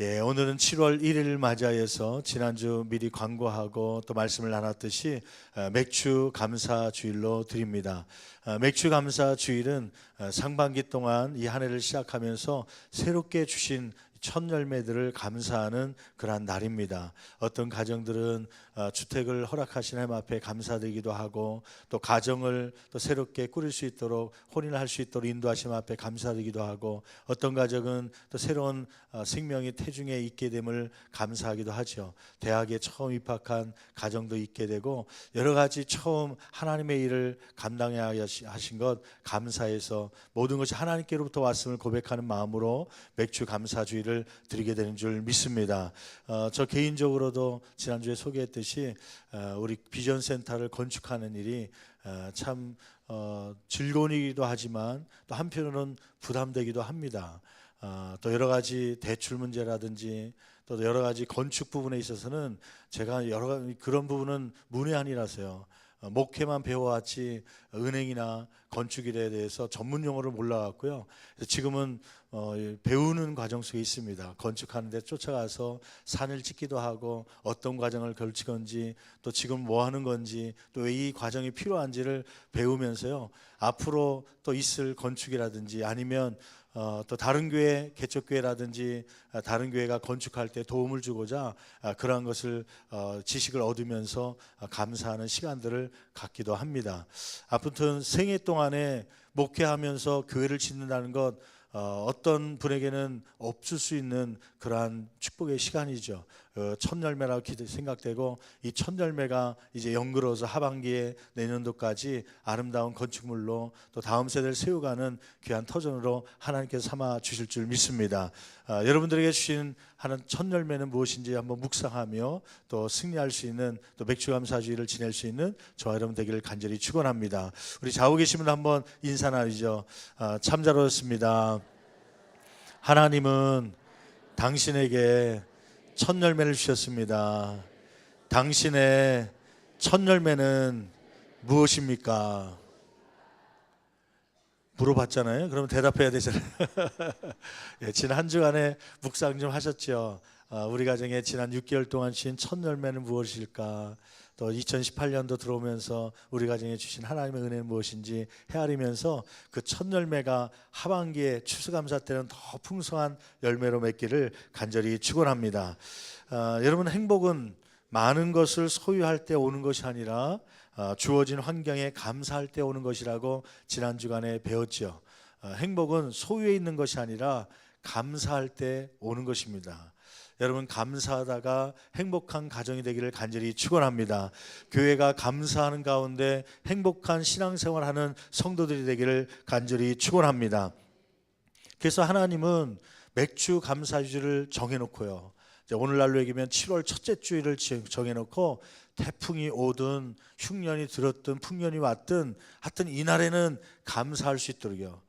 오늘은 7월 1일을 맞이하여서 지난주 미리 광고하고 또 말씀을 나눴듯이 맥주 감사 주일로 드립니다. 맥주 감사 주일은 상반기 동안 이 한 해를 시작하면서 새롭게 주신 첫 열매들을 감사하는 그러한 날입니다. 어떤 가정들은 주택을 허락하신 하나님 앞에 감사드리기도 하고, 또 가정을 또 새롭게 꾸릴 수 있도록, 혼인을 할 수 있도록 인도하심 앞에 감사드리기도 하고, 어떤 가정은 또 새로운 생명이 태중에 있게 됨을 감사하기도 하죠. 대학에 처음 입학한 가정도 있게 되고, 여러 가지 처음 하나님의 일을 감당해야 하신 것 감사해서 모든 것이 하나님께로부터 왔음을 고백하는 마음으로 맥주 감사 주일을 드리게 되는 줄 믿습니다. 저 개인적으로도 지난주에 소개했듯이 우리 비전센터를 건축하는 일이 참 즐거운 일이기도 하지만 또 한편으로는 부담되기도 합니다. 또 여러 가지 대출 문제라든지 또 여러 가지 건축 부분에 있어서는 제가 여러 가지 그런 부분은 문외한이라서요. 목회만 배워왔지 은행이나 건축일에 대해서 전문 용어를 몰라왔고요. 지금은 배우는 과정 속에 있습니다. 건축하는 데 쫓아가서 산을 찍기도 하고, 어떤 과정을 걸칠 건지, 또 지금 뭐 하는 건지, 또 왜 이 과정이 필요한지를 배우면서요, 앞으로 또 있을 건축이라든지 아니면 또 다른 교회, 개척교회라든지 다른 교회가 건축할 때 도움을 주고자 그러한 것을 지식을 얻으면서 감사하는 시간들을 갖기도 합니다. 아무튼 생애 동안에 목회하면서 교회를 짓는다는 것, 어떤 분에게는 없을 수 있는 그러한 축복의 시간이죠. 첫 열매라고 생각되고, 이 첫 열매가 이제 연그러서 하반기에 내년도까지 아름다운 건축물로 또 다음 세대를 세워가는 귀한 터전으로 하나님께서 삼아 주실 줄 믿습니다. 여러분들에게 주신 하는 첫 열매는 무엇인지 한번 묵상하며 또 승리할 수 있는, 또 맥주 감사주의를 지낼 수 있는 저와 여러분 되기를 간절히 축원합니다. 우리 좌우 계신 분 한번 인사 나누죠. 참 잘 오셨습니다. 하나님은 당신에게 첫 열매를 주셨습니다. 당신의 첫 열매는 무엇입니까? 물어봤잖아요. 그러면 대답해야 되잖아요. 지난 한 주간에 묵상 좀 하셨죠. 우리 가정에 지난 6개월 동안 주신 첫 열매는 무엇일까? 또 2018년도 들어오면서 우리 가정에 주신 하나님의 은혜는 무엇인지 헤아리면서 그 첫 열매가 하반기에 추수감사 때는 더 풍성한 열매로 맺기를 간절히 축원합니다. 여러분, 행복은 많은 것을 소유할 때 오는 것이 아니라 주어진 환경에 감사할 때 오는 것이라고 지난 주간에 배웠죠. 행복은 소유에 있는 것이 아니라 감사할 때 오는 것입니다. 여러분, 감사하다가 행복한 가정이 되기를 간절히 축원합니다. 교회가 감사하는 가운데 행복한 신앙생활하는 성도들이 되기를 간절히 축원합니다. 그래서 하나님은 맥주 감사주일을 정해놓고요, 오늘날로 얘기하면 7월 첫째 주일을 정해놓고 태풍이 오든 흉년이 들었든 풍년이 왔든 하여튼 이날에는 감사할 수 있도록요.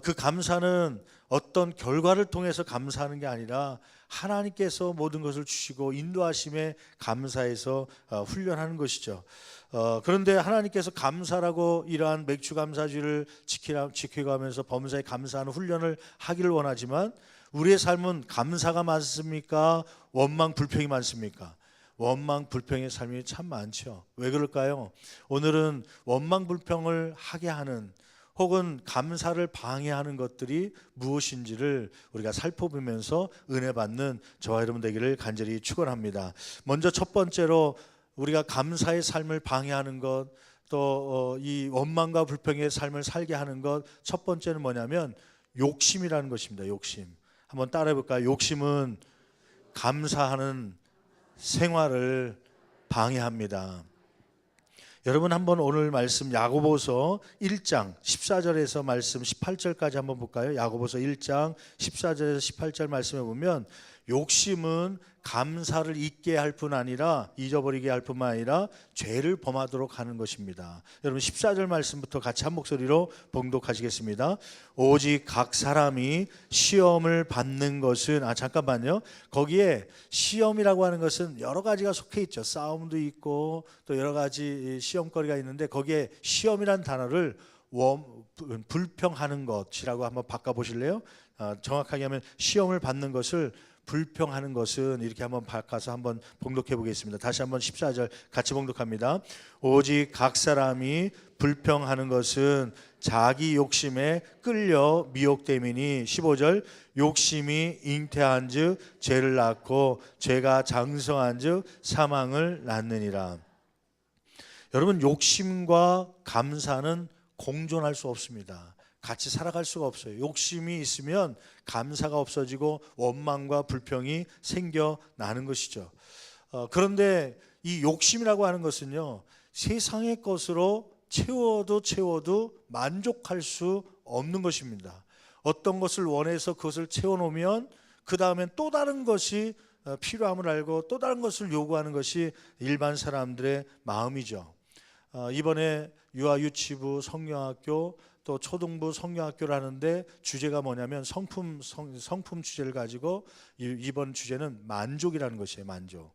그 감사는 어떤 결과를 통해서 감사하는 게 아니라 하나님께서 모든 것을 주시고 인도하심에 감사해서 훈련하는 것이죠. 그런데 하나님께서 감사라고 이러한 맥주 감사주의를 지켜가면서 범사에 감사하는 훈련을 하기를 원하지만, 우리의 삶은 감사가 많습니까? 원망 불평이 많습니까? 원망 불평의 삶이 참 많죠. 왜 그럴까요? 오늘은 원망 불평을 하게 하는, 혹은 감사를 방해하는 것들이 무엇인지를 우리가 살펴보면서 은혜 받는 저와 여러분 되기를 간절히 축원합니다. 먼저 첫 번째로 우리가 감사의 삶을 방해하는 것, 또 이 원망과 불평의 삶을 살게 하는 것, 첫 번째는 뭐냐면 욕심이라는 것입니다. 욕심. 한번 따라해 볼까요? 욕심은 감사하는 생활을 방해합니다. 여러분, 한번 오늘 말씀 야고보서 1장 14절에서 말씀 18절까지 한번 볼까요? 야고보서 1장 14절에서 18절 말씀에 보면, 욕심은 감사를 잊게 할 뿐 아니라, 잊어버리게 할 뿐만 아니라 죄를 범하도록 하는 것입니다. 여러분, 14절 말씀부터 같이 한 목소리로 봉독하시겠습니다. 오직 각 사람이 시험을 받는 것은, 잠깐만요. 거기에 시험이라고 하는 것은 여러 가지가 속해 있죠. 싸움도 있고 또 여러 가지 시험거리가 있는데, 거기에 시험이란 단어를 불평하는 것이라고 한번 바꿔보실래요? 정확하게 하면 시험을 받는 것을 불평하는 것은 이렇게 한번 바꿔서 한번 봉독해 보겠습니다. 다시 한번 14절 같이 봉독합니다. 오직 각 사람이 불평하는 것은 자기 욕심에 끌려 미혹됨이니 15절 욕심이 잉태한즉 죄를 낳고 죄가 장성한즉 사망을 낳느니라. 여러분, 욕심과 감사는 공존할 수 없습니다. 같이 살아갈 수가 없어요. 욕심이 있으면 감사가 없어지고 원망과 불평이 생겨나는 것이죠. 그런데 이 욕심이라고 하는 것은요, 세상의 것으로 채워도 만족할 수 없는 것입니다. 어떤 것을 원해서 그것을 채워놓으면 그 다음엔 또 다른 것이 필요함을 알고 또 다른 것을 요구하는 것이 일반 사람들의 마음이죠. 이번에 유아유치부 성경학교 또 초등부 성경학교를 하는데 주제가 뭐냐면 성품 주제를 가지고 이번 주제는 만족이라는 것이에요. 만족.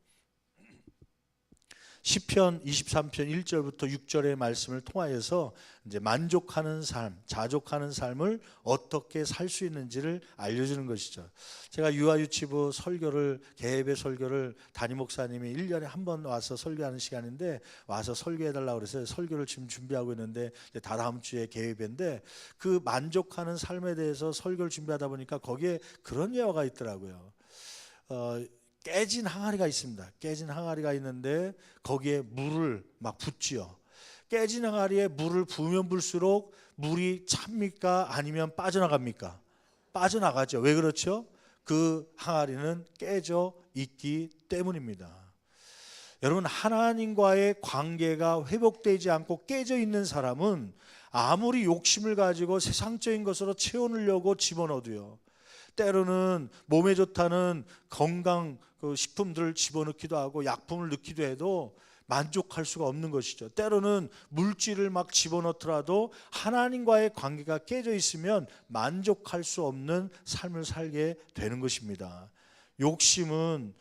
시편 23편 1절부터 6절의 말씀을 통하여서 이제 만족하는 삶, 자족하는 삶을 어떻게 살 수 있는지를 알려주는 것이죠. 제가 유아유치부 설교를, 개회배 설교를 담임 목사님이 1년에 한 번 와서 설교하는 시간인데 와서 설교해달라고 그래서 설교를 지금 준비하고 있는데 다 다음 주에 개회배인데 그 만족하는 삶에 대해서 설교를 준비하다 보니까 거기에 그런 예화가 있더라고요. 깨진 항아리가 있습니다. 깨진 항아리가 있는데 거기에 물을 막 붓지요. 깨진 항아리에 물을 부으면 불수록 물이 찹니까? 아니면 빠져나갑니까? 빠져나가죠. 왜 그렇죠? 그 항아리는 깨져 있기 때문입니다. 여러분, 하나님과의 관계가 회복되지 않고 깨져 있는 사람은 아무리 욕심을 가지고 세상적인 것으로 채워넣으려고 집어넣어도요, 때로는 몸에 좋다는 건강 식품들을 집어넣기도 하고 약품을 넣기도 해도 만족할 수가 없는 것이죠. 때로는 물질을 막 집어넣더라도 하나님과의 관계가 깨져 있으면 만족할 수 없는 삶을 살게 되는 것입니다. 욕심은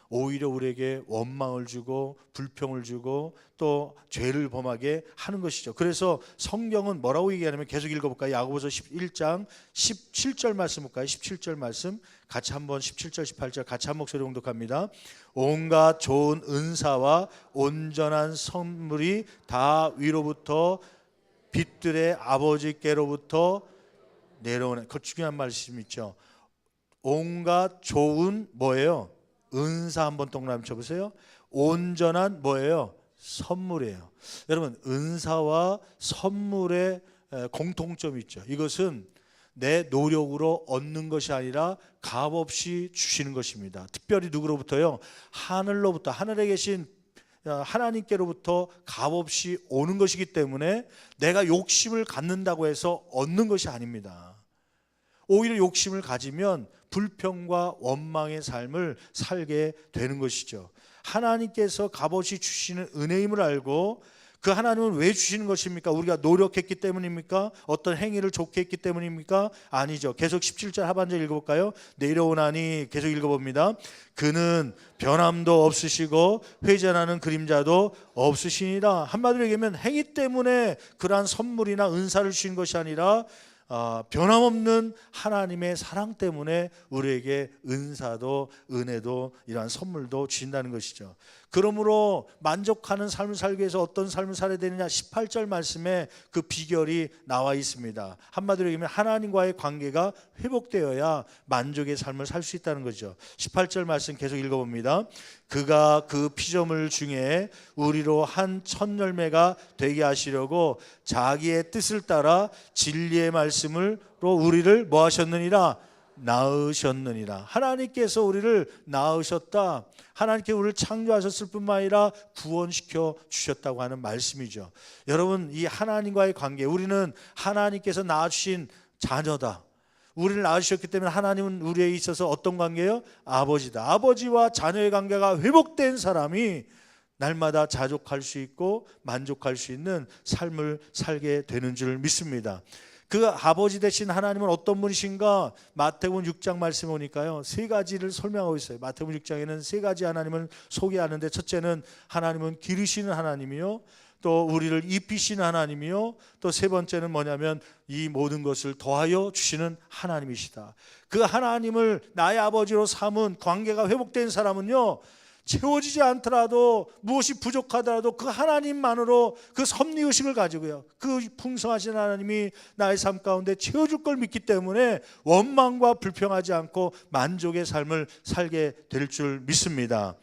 오히려 우리에게 원망을 주고 불평을 주고 또 죄를 범하게 하는 것이죠. 그래서 성경은 뭐라고 얘기하냐면 계속 읽어볼까요? 야고보서 1장 17절 말씀 볼까요? 17절 말씀 같이 한번 17절 18절 같이 한 목소리 봉독합니다. 온갖 좋은 은사와 온전한 선물이 다 위로부터 빛들의 아버지께로부터 내려오는, 그 중요한 말씀 있죠. 온갖 좋은 뭐예요? 은사 한번 동그라미 쳐보세요. 온전한 뭐예요? 선물이에요. 여러분, 은사와 선물의 공통점이 있죠. 이것은 내 노력으로 얻는 것이 아니라 값없이 주시는 것입니다. 특별히 누구로부터요? 하늘로부터, 하늘에 계신 하나님께로부터 값없이 오는 것이기 때문에 내가 욕심을 갖는다고 해서 얻는 것이 아닙니다. 오히려 욕심을 가지면 불평과 원망의 삶을 살게 되는 것이죠. 하나님께서 값없이 주시는 은혜임을 알고 그 하나님은 왜 주시는 것입니까? 우리가 노력했기 때문입니까? 어떤 행위를 좋게 했기 때문입니까? 아니죠. 계속 17절 하반절 읽어볼까요? 내려오나니 계속 읽어봅니다. 그는 변함도 없으시고 회전하는 그림자도 없으시니라. 한마디로 얘기하면 행위 때문에 그러한 선물이나 은사를 주신 것이 아니라 변함없는 하나님의 사랑 때문에 우리에게 은사도 은혜도 이러한 선물도 주신다는 것이죠. 그러므로 만족하는 삶을 살기 위해서 어떤 삶을 살아야 되느냐, 18절 말씀에 그 비결이 나와 있습니다. 한마디로 얘기하면 하나님과의 관계가 회복되어야 만족의 삶을 살 수 있다는 거죠. 18절 말씀 계속 읽어봅니다. 그가 그 피조물 중에 우리로 한 첫 열매가 되게 하시려고 자기의 뜻을 따라 진리의 말씀으로 우리를 뭐 하셨느니라? 낳으셨느니라. 하나님께서 우리를 낳으셨다. 하나님께 우리를 창조하셨을 뿐만 아니라 구원시켜 주셨다고 하는 말씀이죠. 여러분, 이 하나님과의 관계, 우리는 하나님께서 낳아주신 자녀다. 우리를 낳으셨기 때문에 하나님은 우리에 있어서 어떤 관계예요? 아버지다. 아버지와 자녀의 관계가 회복된 사람이 날마다 자족할 수 있고 만족할 수 있는 삶을 살게 되는 줄 믿습니다. 그 아버지 되신 하나님은 어떤 분이신가? 마태복음 6장 말씀에 오니까요, 세 가지를 설명하고 있어요. 마태복음 6장에는 세 가지 하나님을 소개하는데, 첫째는 하나님은 기르시는 하나님이요, 또 우리를 입히시는 하나님이요, 또 세 번째는 뭐냐면 이 모든 것을 더하여 주시는 하나님이시다. 그 하나님을 나의 아버지로 삼은 관계가 회복된 사람은요, 채워지지 않더라도 무엇이 부족하더라도 그 하나님만으로 그 섭리의식을 가지고요, 그 풍성하신 하나님이 나의 삶 가운데 채워줄 걸 믿기 때문에 원망과 불평하지 않고 만족의 삶을 살게 될 줄 믿습니다.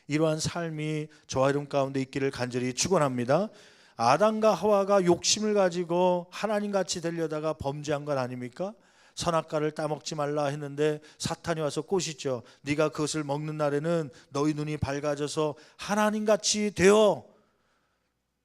이러한 삶이 저와 여러분 가운데 있기를 간절히 축원합니다. 아담과 하와가 욕심을 가지고 하나님같이 되려다가 범죄한 것 아닙니까? 선악과를 따먹지 말라 했는데 사탄이 와서 꼬시죠. 네가 그것을 먹는 날에는 너희 눈이 밝아져서 하나님같이 되어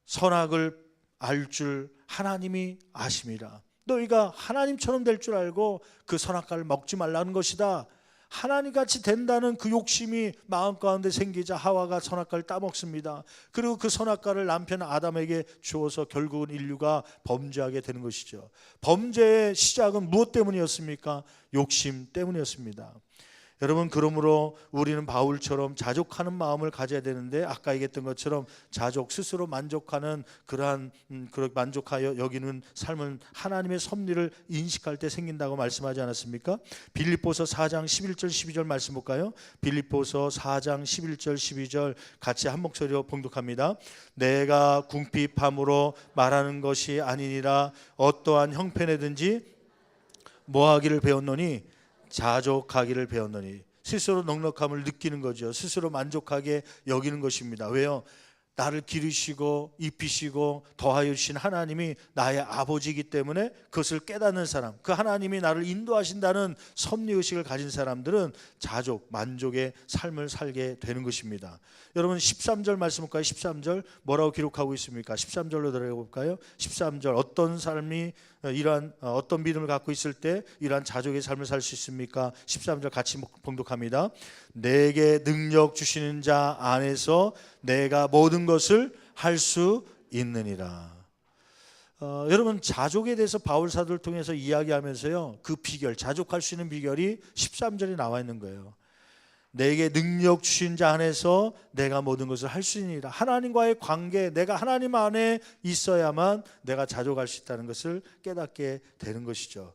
선악을 알 줄 하나님이 아심이라. 너희가 하나님처럼 될 줄 알고 그 선악과를 먹지 말라는 것이다. 하나님같이 된다는 그 욕심이 마음 가운데 생기자 하와가 선악과를 따먹습니다. 그리고 그 선악과를 남편 아담에게 주어서 결국은 인류가 범죄하게 되는 것이죠. 범죄의 시작은 무엇 때문이었습니까? 욕심 때문이었습니다. 여러분, 그러므로 우리는 바울처럼 자족하는 마음을 가져야 되는데, 아까 얘기했던 것처럼 자족, 스스로 만족하는 그러한 만족하여 여기는 삶은 하나님의 섭리를 인식할 때 생긴다고 말씀하지 않았습니까? 빌립보서 4장 11절 12절 말씀 볼까요? 빌립보서 4장 11절 12절 같이 한 목소리로 봉독합니다. 내가 궁핍함으로 말하는 것이 아니니라. 어떠한 형편에든지 뭐하기를 배웠노니? 자족하기를 배웠노니. 스스로 넉넉함을 느끼는 거죠. 스스로 만족하게 여기는 것입니다. 왜요? 나를 기르시고 입히시고 더하여 주신 하나님이 나의 아버지이기 때문에 그것을 깨닫는 사람, 그 하나님이 나를 인도하신다는 섭리의식을 가진 사람들은 자족, 만족의 삶을 살게 되는 것입니다. 여러분, 13절 말씀 볼까요? 13절 뭐라고 기록하고 있습니까? 13절로 들어가 볼까요? 13절 어떤 삶이 이러한 어떤 믿음을 갖고 있을 때 이러한 자족의 삶을 살 수 있습니까? 13절 같이 봉독합니다. 내게 능력 주시는 자 안에서 내가 모든 것을 할 수 있느니라. 여러분, 자족에 대해서 바울 사도를 통해서 이야기하면서요, 그 비결, 자족할 수 있는 비결이 13절에 나와 있는 거예요. 내게 능력 주신 자 안에서 내가 모든 것을 할 수 있느니라. 하나님과의 관계, 내가 하나님 안에 있어야만 내가 자족할 수 있다는 것을 깨닫게 되는 것이죠.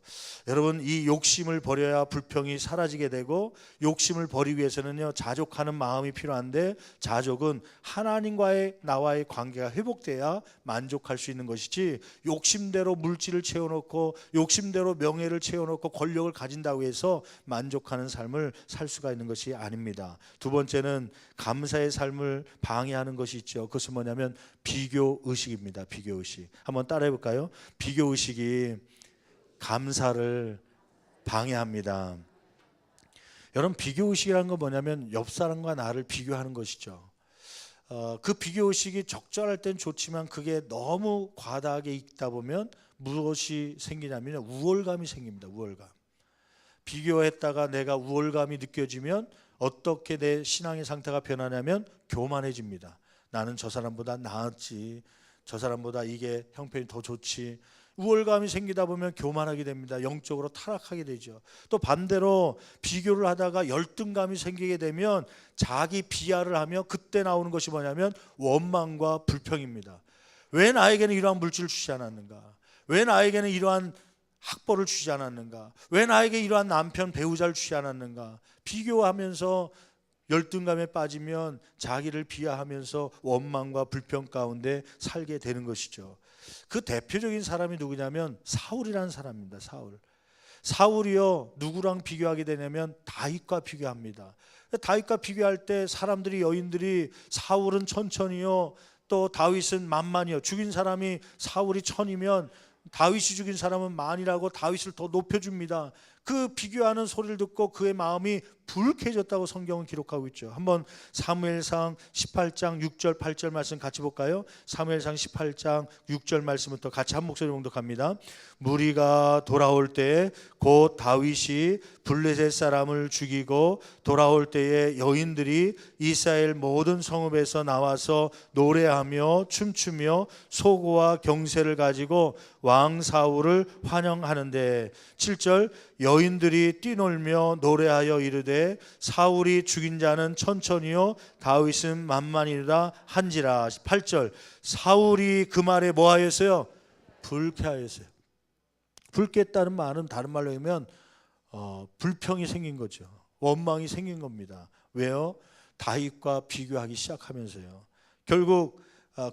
여러분, 이 욕심을 버려야 불평이 사라지게 되고, 욕심을 버리기 위해서는요, 자족하는 마음이 필요한데, 자족은 하나님과의 나와의 관계가 회복돼야 만족할 수 있는 것이지, 욕심대로 물질을 채워놓고 욕심대로 명예를 채워놓고 권력을 가진다고 해서 만족하는 삶을 살 수가 있는 것이 아닙니다. 두 번째는 감사의 삶을 방해하는 것이 있죠. 그것은 뭐냐면 비교 의식입니다. 비교 의식. 한번 따라해 볼까요? 비교 의식이 감사를 방해합니다. 여러분, 비교 의식이라는 건 뭐냐면 옆 사람과 나를 비교하는 것이죠. 그 비교 의식이 적절할 땐 좋지만 그게 너무 과다하게 있다 보면 무엇이 생기냐면 우월감이 생깁니다. 우월감. 비교했다가 내가 우월감이 느껴지면 어떻게 내 신앙의 상태가 변하냐면 교만해집니다. 나는 저 사람보다 나았지, 저 사람보다 이게 형편이 더 좋지. 우월감이 생기다 보면 교만하게 됩니다. 영적으로 타락하게 되죠. 또 반대로 비교를 하다가 열등감이 생기게 되면 자기 비하를 하며 그때 나오는 것이 뭐냐면 원망과 불평입니다. 왜 나에게는 이러한 물질을 주지 않았는가? 왜 나에게는 이러한 학벌을 주지 않았는가? 왜 나에게 이러한 남편 배우자를 주지 않았는가? 비교하면서 열등감에 빠지면 자기를 비하하면서 원망과 불평 가운데 살게 되는 것이죠. 그 대표적인 사람이 누구냐면 사울이라는 사람입니다. 사울이요, 누구랑 비교하게 되냐면 다윗과 비교합니다. 다윗과 비교할 때 사람들이, 여인들이 사울은 천천히요, 또 다윗은 만만이요. 죽인 사람이 사울이 천이면 다윗이 죽인 사람은 만이라고 다윗을 더 높여줍니다. 그 비교하는 소리를 듣고 그의 마음이 불쾌해졌다고 성경은 기록하고 있죠. 한번 사무엘상 18장 6절 8절 말씀 같이 볼까요? 사무엘상 18장 6절 말씀부터 같이 한 목소리 봉독합니다. 무리가 돌아올 때 곧 다윗이 블레셋 사람을 죽이고 돌아올 때에 여인들이 이스라엘 모든 성읍에서 나와서 노래하며 춤추며 소고와 경세를 가지고 왕 사울을 환영하는데, 7절 여인들이 뛰놀며 노래하여 이르되 사울이 죽인 자는 천천히요 다윗은 만만이라 한지라. 8절 사울이 그 말에 뭐 하였어요? 불쾌하였어요. 불쾌했다는 말은 다른 말로 하면 불평이 생긴 거죠. 원망이 생긴 겁니다. 왜요? 다윗과 비교하기 시작하면서요. 결국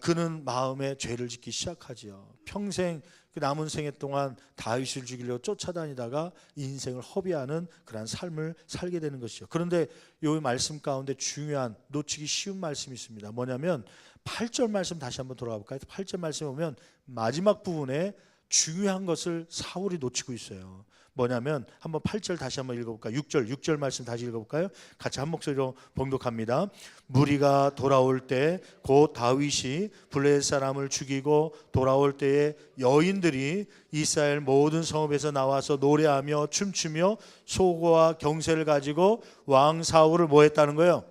그는 마음에 죄를 짓기 시작하지요. 평생 그 남은 생애 동안 다윗을 죽이려고 쫓아다니다가 인생을 허비하는 그러한 삶을 살게 되는 것이죠. 그런데 이 말씀 가운데 중요한 놓치기 쉬운 말씀이 있습니다. 뭐냐면 8절 말씀 다시 한번 돌아가 볼까요? 8절 말씀 보면 마지막 부분에 중요한 것을 사울이 놓치고 있어요. 뭐냐면 한번 8절 다시 한번 읽어볼까요? 6절 말씀 다시 읽어볼까요? 같이 한 목소리로 봉독합니다. 무리가 돌아올 때 곧 다윗이 블레셋 사람을 죽이고 돌아올 때에 여인들이 이스라엘 모든 성읍에서 나와서 노래하며 춤추며 소고와 경세를 가지고 왕 사울을 뭐 했다는 거예요?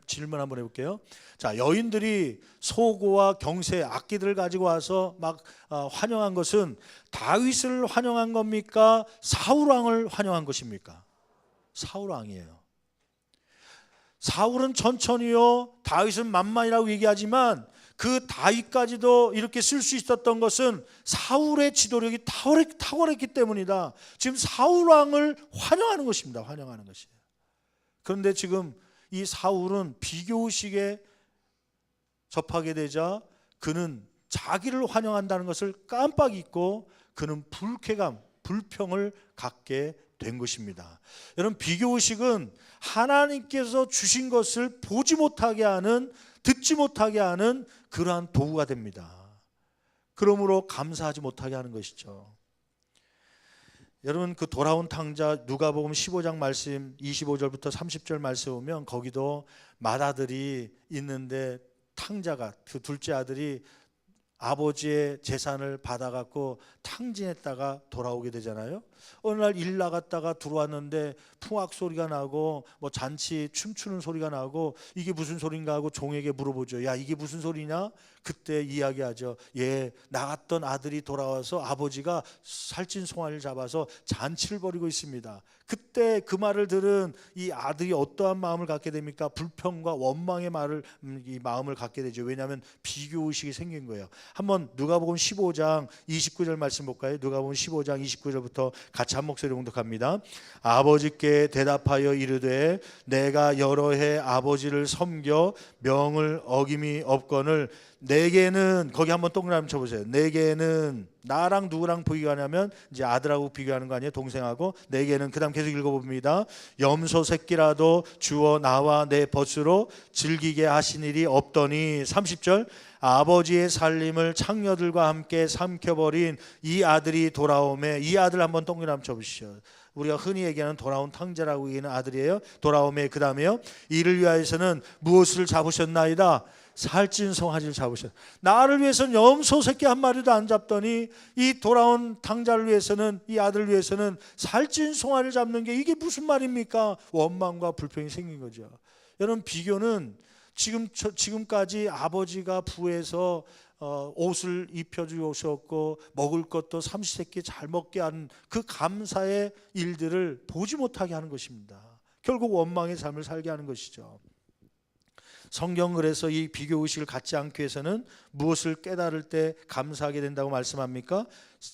질문 한번 해볼게요. 자, 여인들이 소고와 경세, 악기들을 가지고 와서 막 환영한 것은 다윗을 환영한 겁니까? 사울 왕을 환영한 것입니까? 사울 왕이에요. 사울은 천천히요, 다윗은 만만이라고 얘기하지만 그 다윗까지도 이렇게 쓸 수 있었던 것은 사울의 지도력이 탁월했기 때문이다. 지금 사울 왕을 환영하는 것입니다. 환영하는 것이에요. 그런데 지금 이 사울은 비교의식에 접하게 되자 그는 자기를 환영한다는 것을 깜빡 잊고 그는 불쾌감, 불평을 갖게 된 것입니다. 여러분, 비교의식은 하나님께서 주신 것을 보지 못하게 하는, 듣지 못하게 하는 그러한 도구가 됩니다. 그러므로 감사하지 못하게 하는 것이죠. 여러분, 그 돌아온 탕자 누가복음 15장 말씀 25절부터 30절 말씀 보면 거기도 맏아들이 있는데 탕자가, 그 둘째 아들이 아버지의 재산을 받아갖고 탕진했다가 돌아오게 되잖아요. 어느 날 일 나갔다가 들어왔는데 풍악 소리가 나고 뭐 잔치 춤추는 소리가 나고 이게 무슨 소린가 하고 종에게 물어보죠. 야, 이게 무슨 소리냐? 그때 이야기하죠. 예, 나갔던 아들이 돌아와서 아버지가 살찐 송아리를 잡아서 잔치를 벌이고 있습니다. 그때 그 말을 들은 이 아들이 어떠한 마음을 갖게 됩니까? 불평과 원망의 이 마음을 갖게 되죠. 왜냐하면 비교의식이 생긴 거예요. 한번 누가복음 15장 29절 말씀 볼까요? 누가복음 15장 29절부터 같이 한 목소리 봉독합니다. 아버지께 대답하여 이르되 내가 여러 해 아버지를 섬겨 명을 어김이 없거늘 내게는, 거기 한번 동그라미 쳐보세요. 내게는, 나랑 누구랑 비교하냐면 이제 아들하고 비교하는 거 아니에요? 동생하고. 내게는, 그 다음 계속 읽어봅니다. 염소 새끼라도 주어 나와 내 벗으로 즐기게 하신 일이 없더니. 30절 아버지의 살림을 창녀들과 함께 삼켜버린 이 아들이 돌아오매. 이 아들 한번 동그라미 쳐보시죠. 우리가 흔히 얘기하는 돌아온 탕자라고 얘기하는 아들이에요. 돌아오매. 그 다음에요, 이를 위하여서는 무엇을 잡으셨나이다? 살찐 송아지를 잡으셨다. 나를 위해서는 염소 새끼 한 마리도 안 잡더니 이 돌아온 탕자를 위해서는, 이 아들을 위해서는 살찐 송아지를 잡는 게 이게 무슨 말입니까? 원망과 불평이 생긴 거죠. 여러분, 비교는 지금까지 아버지가 부에서 옷을 입혀주셨고 먹을 것도 삼시세끼 잘 먹게 하는 그 감사의 일들을 보지 못하게 하는 것입니다. 결국 원망의 삶을 살게 하는 것이죠. 성경 그래서 이 비교의식을 갖지 않기 위해서는 무엇을 깨달을 때 감사하게 된다고 말씀합니까?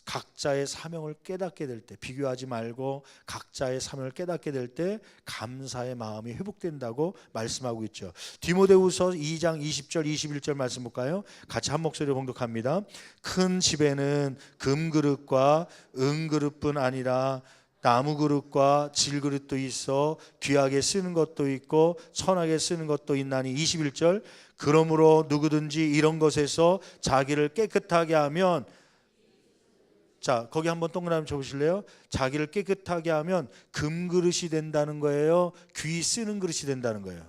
각자의 사명을 깨닫게 될 때, 비교하지 말고 각자의 사명을 깨닫게 될 때 감사의 마음이 회복된다고 말씀하고 있죠. 디모데후서 2장 20절 21절 말씀 볼까요? 같이 한 목소리로 봉독합니다. 큰 집에는 금그릇과 은그릇뿐 아니라 나무 그릇과 질 그릇도 있어 귀하게 쓰는 것도 있고 천하게 쓰는 것도 있나니. 21절 그러므로 누구든지 이런 것에서 자기를 깨끗하게 하면, 자, 거기 한번 동그라미 쳐보실래요? 자기를 깨끗하게 하면 금그릇이 된다는 거예요? 귀 쓰는 그릇이 된다는 거예요?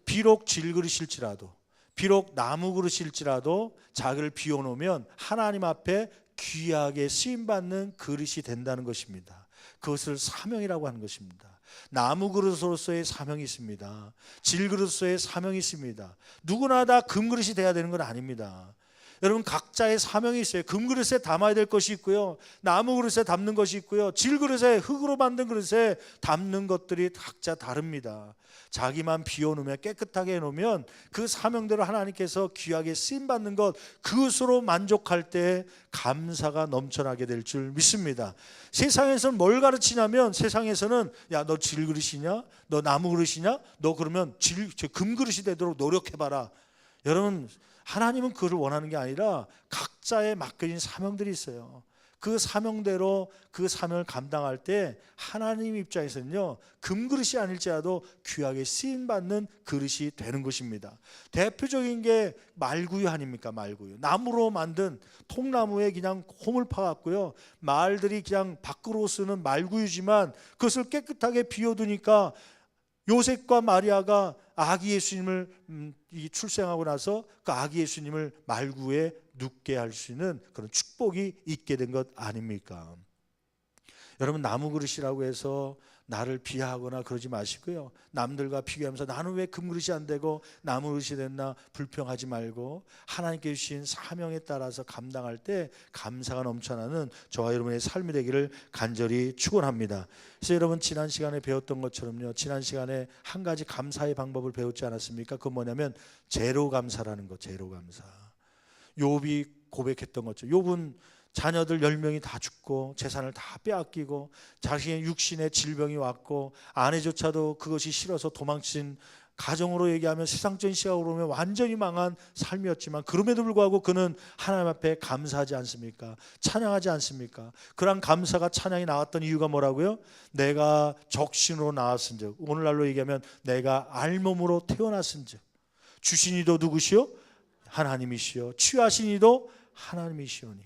비록 질그릇일지라도, 비록 나무 그릇일지라도 자기를 비워놓으면 하나님 앞에 귀하게 쓰임받는 그릇이 된다는 것입니다. 그것을 사명이라고 하는 것입니다. 나무 그릇으로서의 사명이 있습니다. 질 그릇으로서의 사명이 있습니다. 누구나 다 금그릇이 돼야 되는 건 아닙니다. 여러분 각자의 사명이 있어요. 금그릇에 담아야 될 것이 있고요, 나무 그릇에 담는 것이 있고요, 질그릇에 흙으로 만든 그릇에 담는 것들이 각자 다릅니다. 자기만 비워놓으면, 깨끗하게 해놓으면 그 사명대로 하나님께서 귀하게 쓰임받는 것, 그것으로 만족할 때 감사가 넘쳐나게 될 줄 믿습니다. 세상에서는 뭘 가르치냐면, 세상에서는 야, 너 질그릇이냐, 너 나무 그릇이냐, 너 그러면 금그릇이 되도록 노력해봐라. 여러분, 하나님은 그를 원하는 게 아니라 각자의 맡겨진 사명들이 있어요. 그 사명대로 그 사명을 감당할 때 하나님 입장에서는요, 금그릇이 아닐지라도 귀하게 쓰임받는 그릇이 되는 것입니다. 대표적인 게 말구유 아닙니까? 말구유. 나무로 만든 통나무에 그냥 홈을 파갖고요, 말들이 그냥 밖으로 쓰는 말구유지만 그것을 깨끗하게 비워두니까 요셉과 마리아가 아기 예수님을 출생하고 나서 그 아기 예수님을 말구에 눕게 할 수 있는 그런 축복이 있게 된 것 아닙니까? 여러분, 나무 그릇이라고 해서 나를 비하하거나 그러지 마시고요, 남들과 비교하면서 나는 왜 금그릇이 안 되고 나무 그릇이 됐나 불평하지 말고 하나님께 주신 사명에 따라서 감당할 때 감사가 넘쳐나는 저와 여러분의 삶이 되기를 간절히 축원합니다. 그래서 여러분, 지난 시간에 배웠던 것처럼요, 지난 시간에 한 가지 감사의 방법을 배웠지 않았습니까? 그건 뭐냐면 제로 감사라는 거. 제로 감사. 욥이 고백했던 거죠. 욥은 자녀들 10명이 다 죽고 재산을 다 빼앗기고 자신의 육신에 질병이 왔고 아내조차도 그것이 싫어서 도망친, 가정으로 얘기하면 세상적인 시각으로 보면 완전히 망한 삶이었지만 그럼에도 불구하고 그는 하나님 앞에 감사하지 않습니까? 찬양하지 않습니까? 그런 감사가, 찬양이 나왔던 이유가 뭐라고요? 내가 적신으로 나왔은즉, 오늘날로 얘기하면 내가 알몸으로 태어났은즉, 주신 이도 누구시오? 하나님이시오. 취하신 이도 하나님이시오니.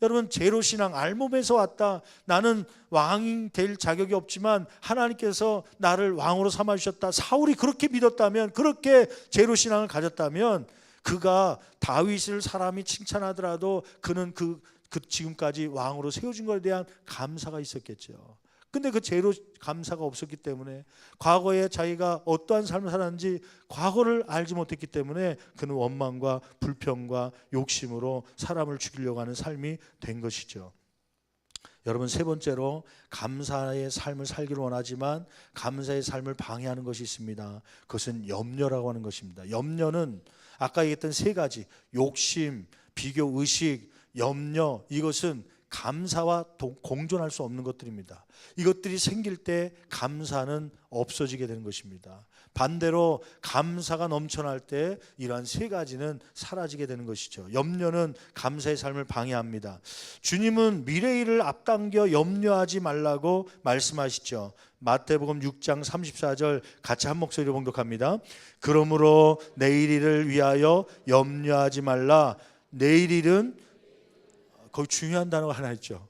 여러분, 제로신앙, 알몸에서 왔다. 나는 왕이 될 자격이 없지만 하나님께서 나를 왕으로 삼아주셨다. 사울이 그렇게 믿었다면, 그렇게 제로신앙을 가졌다면, 그가 다윗을 사람이 칭찬하더라도 그는 그 지금까지 왕으로 세워준 것에 대한 감사가 있었겠죠. 근데 그 제로 감사가 없었기 때문에, 과거에 자기가 어떠한 삶을 살았는지 과거를 알지 못했기 때문에 그는 원망과 불평과 욕심으로 사람을 죽이려고 하는 삶이 된 것이죠. 여러분, 세 번째로 감사의 삶을 살기를 원하지만 감사의 삶을 방해하는 것이 있습니다. 그것은 염려라고 하는 것입니다. 염려는 아까 얘기했던 세 가지, 욕심, 비교 의식, 염려, 이것은 감사와 공존할 수 없는 것들입니다. 이것들이 생길 때 감사는 없어지게 되는 것입니다. 반대로 감사가 넘쳐날 때 이러한 세 가지는 사라지게 되는 것이죠. 염려는 감사의 삶을 방해합니다. 주님은 미래 일을 앞당겨 염려하지 말라고 말씀하시죠. 마태복음 6장 34절 같이 한 목소리로 봉독합니다. 그러므로 내일 일을 위하여 염려하지 말라. 내일 일은, 거기 중요한 단어가 하나 있죠.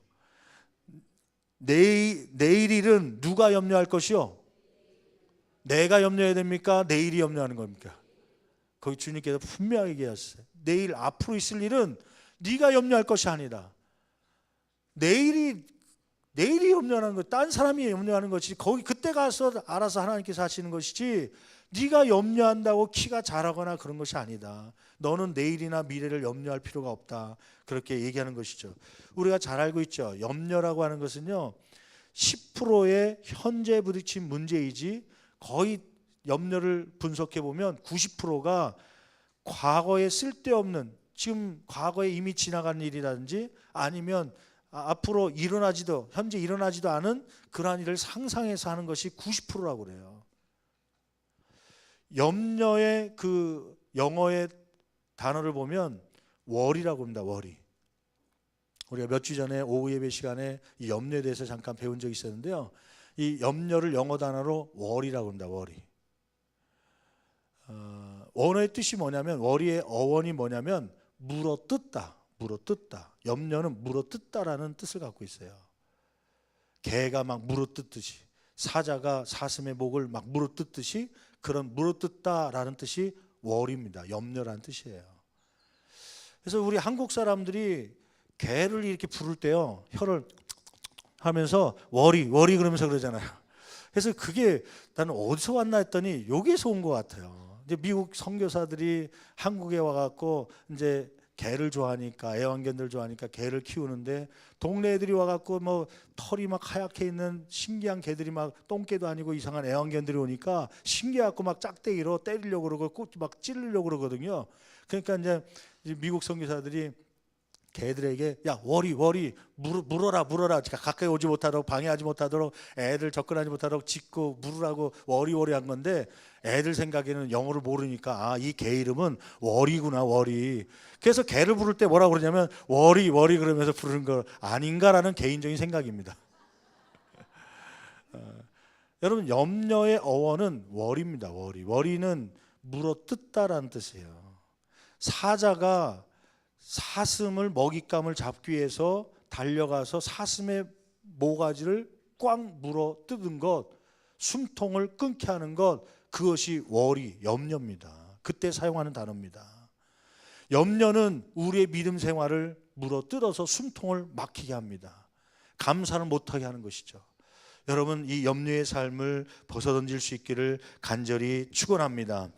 내일 일은 누가 염려할 것이요? 내가 염려해야 됩니까? 내일이 염려하는 겁니까? 거기 주님께서 분명히 얘기하셨어요. 내일 앞으로 있을 일은 네가 염려할 것이 아니다. 내일이 염려하는 것, 딴 사람이 염려하는 것이지, 거기 그때 가서 알아서 하나님께서 하시는 것이지, 네가 염려한다고 키가 자라거나 그런 것이 아니다. 너는 내일이나 미래를 염려할 필요가 없다. 그렇게 얘기하는 것이죠. 우리가 잘 알고 있죠. 염려라고 하는 것은요, 10%의 현재 부딪힌 문제이지, 거의 염려를 분석해 보면 90%가 과거에 쓸데없는, 지금 과거에 이미 지나간 일이라든지 아니면 앞으로 일어나지도, 현재 일어나지도 않은 그러한 일을 상상해서 하는 것이 90%라고 그래요. 염려의 그 영어의 단어를 보면 worry라고 합니다. worry. 우리가 몇 주 전에 오후 예배 시간에 이 염려에 대해서 잠깐 배운 적이 있었는데요, 이 염려를 영어 단어로 worry라고 합니다. worry. 원어의 뜻이 뭐냐면, worry의 어원이 뭐냐면 물어뜯다. 물어뜯다. 염려는 물어뜯다라는 뜻을 갖고 있어요. 개가 막 물어뜯듯이, 사자가 사슴의 목을 막 물어뜯듯이, 그런 물어뜯다라는 뜻이 worry입니다. 염려라는 뜻이에요. 그래서 우리 한국 사람들이 개를 이렇게 부를 때요, 혀를 하면서 worry 그러면서 그러잖아요. 그래서 그게 나는 어디서 왔나 했더니 여기에서 온 것 같아요. 이제 미국 선교사들이 한국에 와갖고 이제 개를 좋아하니까, 애완견들 좋아하니까 개를 키우는데 동네 애들이 와갖고 뭐 털이 막 하얗게 있는 신기한 개들이 막 똥개도 아니고 이상한 애완견들이 오니까 신기해갖고 막 짝대기로 때리려고 그러고 꼭 막 찌르려고 그러거든요. 그러니까 이제 미국 선교사들이 개들에게 야 워리 물어라 가까이 오지 못하도록, 방해하지 못하도록, 애들 접근하지 못하도록 짖고 물으라고 워리 한 건데, 애들 생각에는 영어를 모르니까 이 개 이름은 워리구나, 워리. 그래서 개를 부를 때 뭐라고 그러냐면 워리 그러면서 부르는 거 아닌가라는 개인적인 생각입니다. 여러분, 염려의 어원은 워리입니다. 워리는 물어 뜯다라는 뜻이에요. 사자가 사슴을, 먹잇감을 잡기 위해서 달려가서 사슴의 모가지를 꽉 물어 뜯은 것, 숨통을 끊게 하는 것, 그것이 워리, 염려입니다. 그때 사용하는 단어입니다. 염려는 우리의 믿음 생활을 물어 뜯어서 숨통을 막히게 합니다. 감사를 못하게 하는 것이죠. 여러분, 이 염려의 삶을 벗어던질 수 있기를 간절히 축원합니다.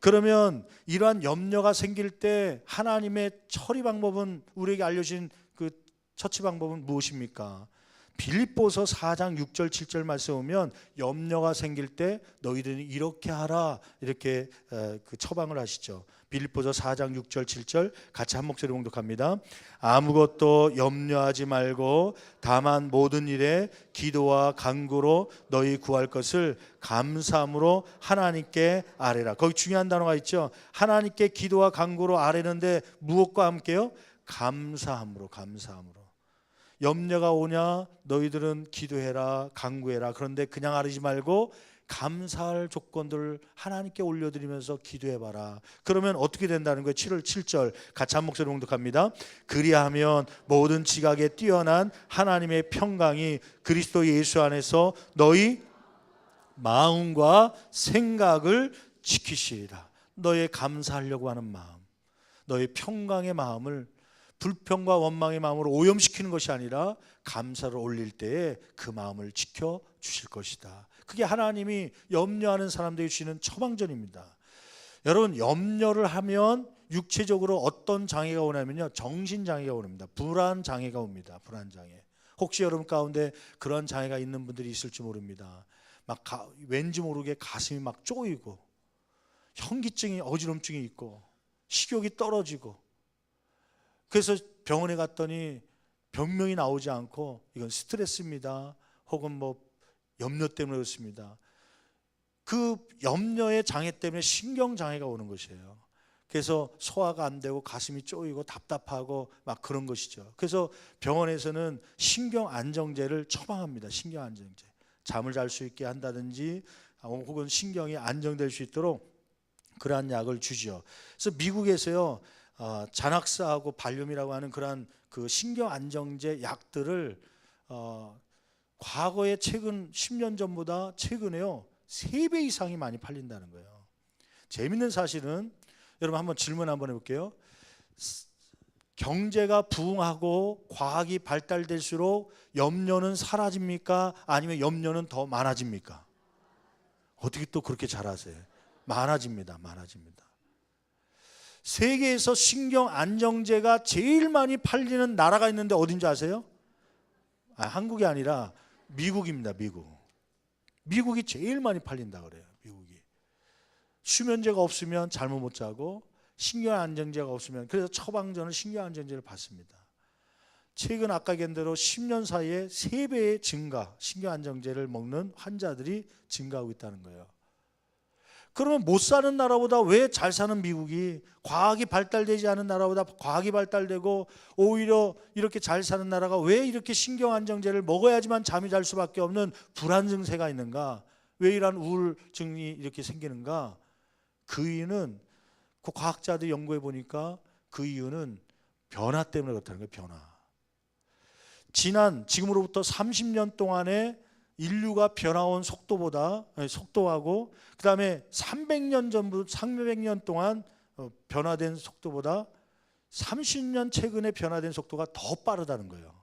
그러면 이러한 염려가 생길 때 하나님의 처리 방법은, 우리에게 알려진 그 처치 방법은 무엇입니까? 빌립보서 4장 6절 7절 말씀 보면 염려가 생길 때 너희들이 이렇게 하라, 이렇게 그 처방을 하시죠. 빌립보서 4장 6절 7절 같이 한 목소리 봉독합니다. 아무것도 염려하지 말고 다만 모든 일에 기도와 간구로 너희 구할 것을 감사함으로 하나님께 아뢰라. 거기 중요한 단어가 있죠. 하나님께 기도와 간구로 아뢰는데 무엇과 함께요? 감사함으로. 염려가 오냐 너희들은 기도해라, 간구해라. 그런데 그냥 아뢰지 말고 감사할 조건들을 하나님께 올려드리면서 기도해봐라. 그러면 어떻게 된다는 거예요? 7절 같이 한 목소리 봉독합니다. 그리하면 모든 지각에 뛰어난 하나님의 평강이 그리스도 예수 안에서 너희 마음과 생각을 지키시리라. 너의 감사하려고 하는 마음, 너의 평강의 마음을 불평과 원망의 마음으로 오염시키는 것이 아니라 감사를 올릴 때에 그 마음을 지켜주실 것이다. 그게 하나님이 염려하는 사람들이 주시는 처방전입니다. 여러분, 염려를 하면 육체적으로 어떤 장애가 오냐면요, 정신장애가 옵니다. 불안장애가 옵니다. 불안장애. 혹시 여러분 가운데 그런 장애가 있는 분들이 있을지 모릅니다. 왠지 모르게 가슴이 막 쪼이고, 현기증이, 어지럼증이 있고, 식욕이 떨어지고, 그래서 병원에 갔더니 병명이 나오지 않고 이건 스트레스입니다, 혹은 뭐 염려 때문에 그렇습니다. 그 염려의 장애 때문에 신경장애가 오는 것이에요. 그래서 소화가 안 되고 가슴이 쪼이고 답답하고 막 그런 것이죠. 그래서 병원에서는 신경안정제를 처방합니다. 신경안정제. 잠을 잘 수 있게 한다든지 혹은 신경이 안정될 수 있도록 그러한 약을 주죠. 그래서 미국에서요, 자낙스하고 발륨이라고 하는 그러한 그 신경안정제 약들을 과거에 최근 10년 전보다 최근에요 3배 이상이 많이 팔린다는 거예요. 재밌는 사실은, 여러분 한번 질문 한번 해볼게요. 경제가 부흥하고 과학이 발달될수록 염려는 사라집니까? 아니면 염려는 더 많아집니까? 어떻게 또 그렇게 잘하세요? 많아집니다. 세계에서 신경안정제가 제일 많이 팔리는 나라가 있는데 어딘지 아세요? 한국이 아니라 미국입니다. 미국이 제일 많이 팔린다 그래요. 미국이. 수면제가 없으면 잠을 못 자고, 신경안정제가 없으면, 그래서 처방전은 신경안정제를 받습니다. 최근 아까 얘기한 대로 10년 사이에 3배의 증가, 신경안정제를 먹는 환자들이 증가하고 있다는 거예요. 그러면 못 사는 나라보다 왜 잘 사는 미국이, 과학이 발달되지 않은 나라보다 과학이 발달되고 오히려 이렇게 잘 사는 나라가 왜 이렇게 신경안정제를 먹어야지만 잠이 잘 수밖에 없는 불안 증세가 있는가? 왜 이러한 우울증이 이렇게 생기는가? 그 이유는, 그 과학자들이 연구해 보니까 그 이유는 변화 때문에 그렇다는 거예요. 지금으로부터 30년 동안에 인류가 변화온 속도하고 그 다음에 300년 동안 변화된 속도보다 30년 최근에 변화된 속도가 더 빠르다는 거예요.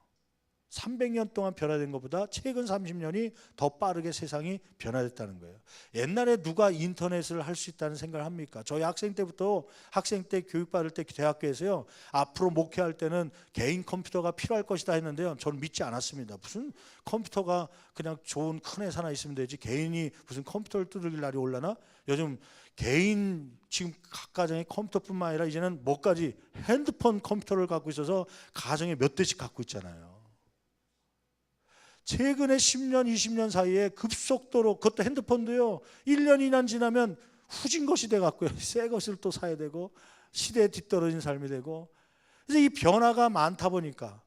300년 동안 변화된 것보다 최근 30년이 더 빠르게 세상이 변화됐다는 거예요. 옛날에 누가 인터넷을 할 수 있다는 생각을 합니까? 저희 학생 때부터 학생 때 교육받을 때 대학교에서요, 앞으로 목회할 때는 개인 컴퓨터가 필요할 것이다 했는데요, 저는 믿지 않았습니다. 무슨 컴퓨터가 그냥 좋은 큰 회사 하나 있으면 되지 개인이 무슨 컴퓨터를 두들길 날이 올라나? 요즘 개인 지금 각 가정에 컴퓨터뿐만 아니라 이제는 뭐까지 핸드폰 컴퓨터를 갖고 있어서 가정에 몇 대씩 갖고 있잖아요. 최근에 10년, 20년 사이에 급속도로, 그것도 핸드폰도요, 1년, 2년 지나면 후진 것이 돼갖고요, 새 것을 또 사야 되고, 시대에 뒤떨어진 삶이 되고. 그래서 이 변화가 많다 보니까,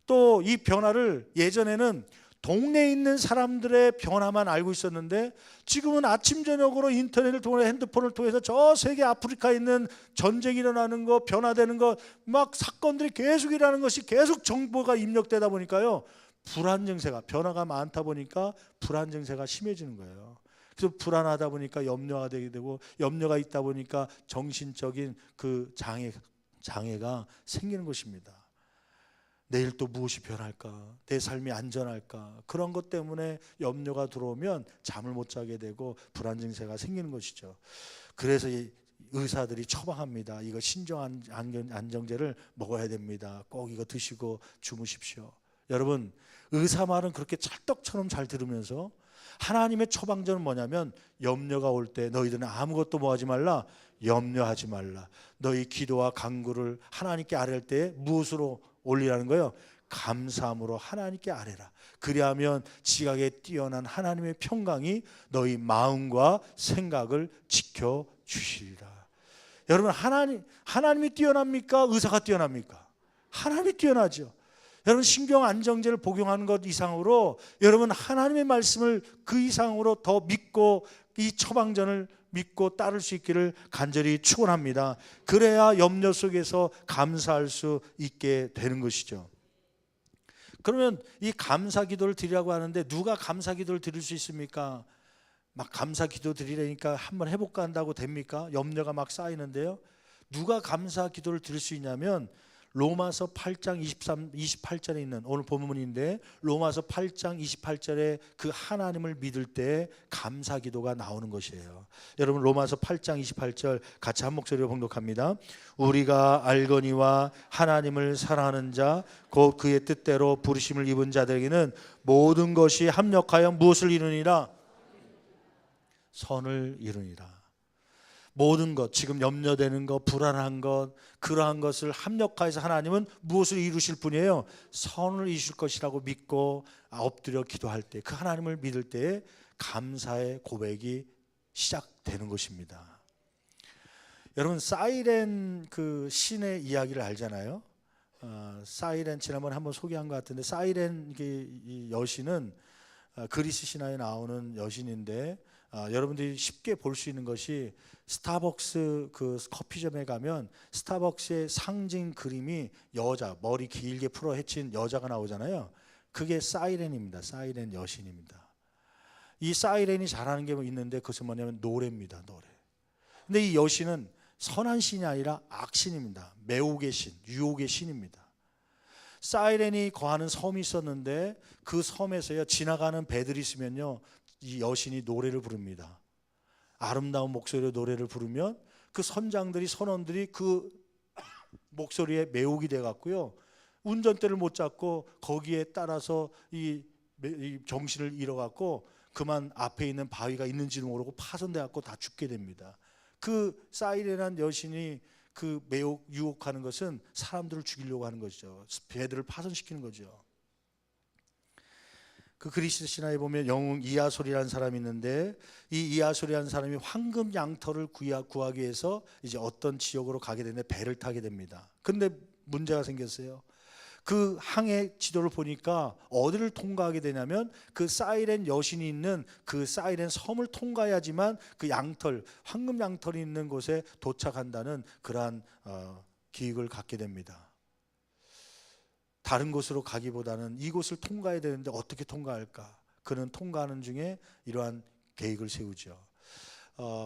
또 이 변화를 예전에는 동네에 있는 사람들의 변화만 알고 있었는데, 지금은 아침 저녁으로 인터넷을 통해 핸드폰을 통해서 저 세계 아프리카에 있는 전쟁이 일어나는 거, 변화되는 거, 막 사건들이 계속 일어나는 것이 계속 정보가 입력되다 보니까요, 불안 증세가, 변화가 많다 보니까 불안 증세가 심해지는 거예요. 그래서 불안하다 보니까 염려가 되게 되고, 염려가 있다 보니까 정신적인 그 장애가 생기는 것입니다. 내일 또 무엇이 변할까? 내 삶이 안전할까? 그런 것 때문에 염려가 들어오면 잠을 못 자게 되고 불안 증세가 생기는 것이죠. 그래서 이 의사들이 처방합니다. 이거 신종 안정제를 먹어야 됩니다. 꼭 이거 드시고 주무십시오. 여러분, 의사 말은 그렇게 찰떡처럼 잘 들으면서 하나님의 처방전은 뭐냐면, 염려가 올 때 너희들은 아무것도 뭐 하지 말라? 염려하지 말라. 너희 기도와 간구를 하나님께 아뢰할 때 무엇으로 올리라는 거예요? 감사함으로 하나님께 아뢰라. 그리하면 지각에 뛰어난 하나님의 평강이 너희 마음과 생각을 지켜주시리라. 여러분, 하나님이 뛰어납니까? 의사가 뛰어납니까? 하나님이 뛰어나죠. 여러분, 신경 안정제를 복용하는 것 이상으로 여러분 하나님의 말씀을 그 이상으로 더 믿고 이 처방전을 믿고 따를 수 있기를 간절히 축원합니다. 그래야 염려 속에서 감사할 수 있게 되는 것이죠. 그러면 이 감사 기도를 드리라고 하는데, 누가 감사 기도를 드릴 수 있습니까? 막 감사 기도 드리려니까 한번 해볼까 한다고 됩니까? 염려가 막 쌓이는데요. 누가 감사 기도를 드릴 수 있냐면, 로마서 8장 28절에 있는 오늘 본문인데, 로마서 8장 28절에 그 하나님을 믿을 때 감사 기도가 나오는 것이에요. 여러분, 로마서 8장 28절 같이 한 목소리로 봉독합니다. 우리가 알거니와 하나님을 사랑하는 자 곧 그의 뜻대로 부르심을 입은 자들에게는 모든 것이 합력하여 무엇을 이루니라? 선을 이루니라. 모든 것, 지금 염려되는 것, 불안한 것, 그러한 것을 합력하여서 하나님은 무엇을 이루실 분이에요? 선을 이루실 것이라고 믿고 엎드려 기도할 때, 그 하나님을 믿을 때에 감사의 고백이 시작되는 것입니다. 여러분, 사이렌 그 신의 이야기를 알잖아요. 사이렌 지난번에 한번 소개한 것 같은데, 사이렌 이 여신은 그리스 신화에 나오는 여신인데, 여러분들이 쉽게 볼 수 있는 것이, 스타벅스 그 커피점에 가면 스타벅스의 상징 그림이 여자, 머리 길게 풀어 헤친 여자가 나오잖아요. 그게 사이렌입니다. 사이렌 여신입니다. 이 사이렌이 잘하는 게 뭐 있는데, 그것은 뭐냐면 노래입니다. 노래. 근데 이 여신은 선한 신이 아니라 악신입니다. 매혹의 신, 유혹의 신입니다. 사이렌이 거하는 섬이 있었는데, 그 섬에서요, 지나가는 배들이 있으면요, 이 여신이 노래를 부릅니다. 아름다운 목소리로 노래를 부르면 그 선장들이, 선원들이 그 목소리에 매혹이 돼 갖고요, 운전대를 못 잡고 거기에 따라서 이 정신을 잃어 갖고 그만 앞에 있는 바위가 있는지도 모르고 파손돼 갖고 다 죽게 됩니다. 그 사이렌한 여신이 그 매혹, 유혹하는 것은 사람들을 죽이려고 하는 것이죠. 배들을 파손시키는 거죠. 그 그리스 신화에 보면 영웅 이아솔이라는 사람이 있는데, 이 이아솔이라는 사람이 황금 양털을 구하기 위해서 이제 어떤 지역으로 가게 되는데 배를 타게 됩니다. 근데 문제가 생겼어요. 그 항해 지도를 보니까 어디를 통과하게 되냐면, 그 사이렌 여신이 있는 그 사이렌 섬을 통과해야지만 그 양털, 황금 양털이 있는 곳에 도착한다는 그러한 기획을 갖게 됩니다. 다른 곳으로 가기보다는 이곳을 통과해야 되는데 어떻게 통과할까? 그는 통과하는 중에 이러한 계획을 세우죠.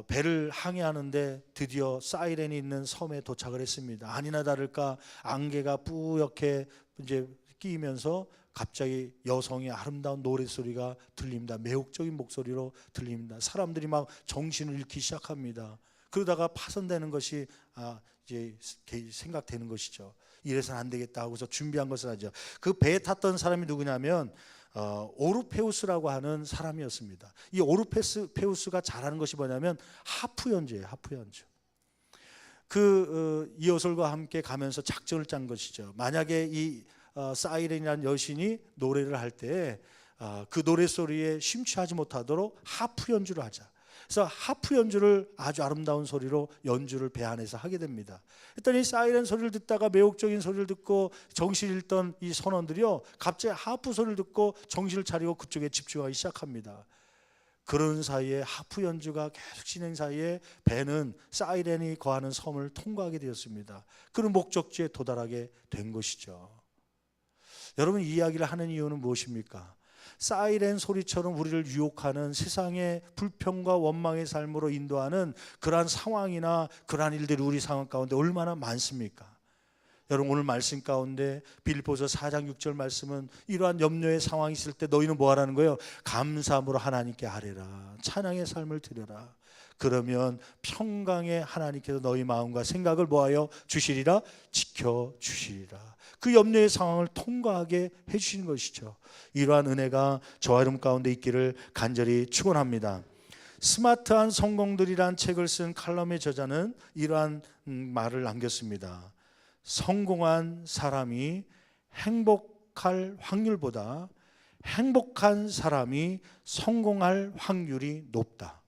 배를 항해하는데 드디어 사이렌이 있는 섬에 도착을 했습니다. 아니나 다를까 안개가 뿌옇게 이제 끼면서 갑자기 여성의 아름다운 노랫소리가 들립니다. 매혹적인 목소리로 들립니다. 사람들이 막 정신을 잃기 시작합니다. 그러다가 파손되는 것이 이제 생각되는 것이죠. 이래서는 안 되겠다 하고서 준비한 것을 하죠. 그 배에 탔던 사람이 누구냐면 오르페우스라고 하는 사람이었습니다. 이 오르페우스가 잘하는 것이 뭐냐면 하프 연주예요. 하프 연주. 이어솔과 함께 가면서 작전을 짠 것이죠. 만약에 이 사이렌이라는 여신이 노래를 할 때 그 노래소리에 심취하지 못하도록 하프 연주를 하자. 그래서 하프 연주를 아주 아름다운 소리로 연주를 배 안에서 하게 됩니다. 그랬더니 사이렌 소리를 듣다가 매혹적인 소리를 듣고 정신을 잃던 이 선원들이요, 갑자기 하프 소리를 듣고 정신을 차리고 그쪽에 집중하기 시작합니다. 그런 사이에 하프 연주가 계속 진행 사이에 배는 사이렌이 거하는 섬을 통과하게 되었습니다. 그런 목적지에 도달하게 된 것이죠. 여러분, 이 이야기를 하는 이유는 무엇입니까? 사이렌 소리처럼 우리를 유혹하는 세상의 불평과 원망의 삶으로 인도하는 그러한 상황이나 그러한 일들이 우리 상황 가운데 얼마나 많습니까? 여러분, 오늘 말씀 가운데 빌립보서 4장 6절 말씀은 이러한 염려의 상황이 있을 때 너희는 뭐 하라는 거예요? 감사함으로 하나님께 아뢰라. 찬양의 삶을 드려라. 그러면 평강의 하나님께서 너희 마음과 생각을 뭐하여 주시리라? 지켜주시리라. 그 염려의 상황을 통과하게 해주시는 것이죠. 이러한 은혜가 저와 여러분 가운데 있기를 간절히 축원합니다. 스마트한 성공들이란 책을 쓴 칼럼의 저자는 이러한 말을 남겼습니다. 성공한 사람이 행복할 확률보다 행복한 사람이 성공할 확률이 높다.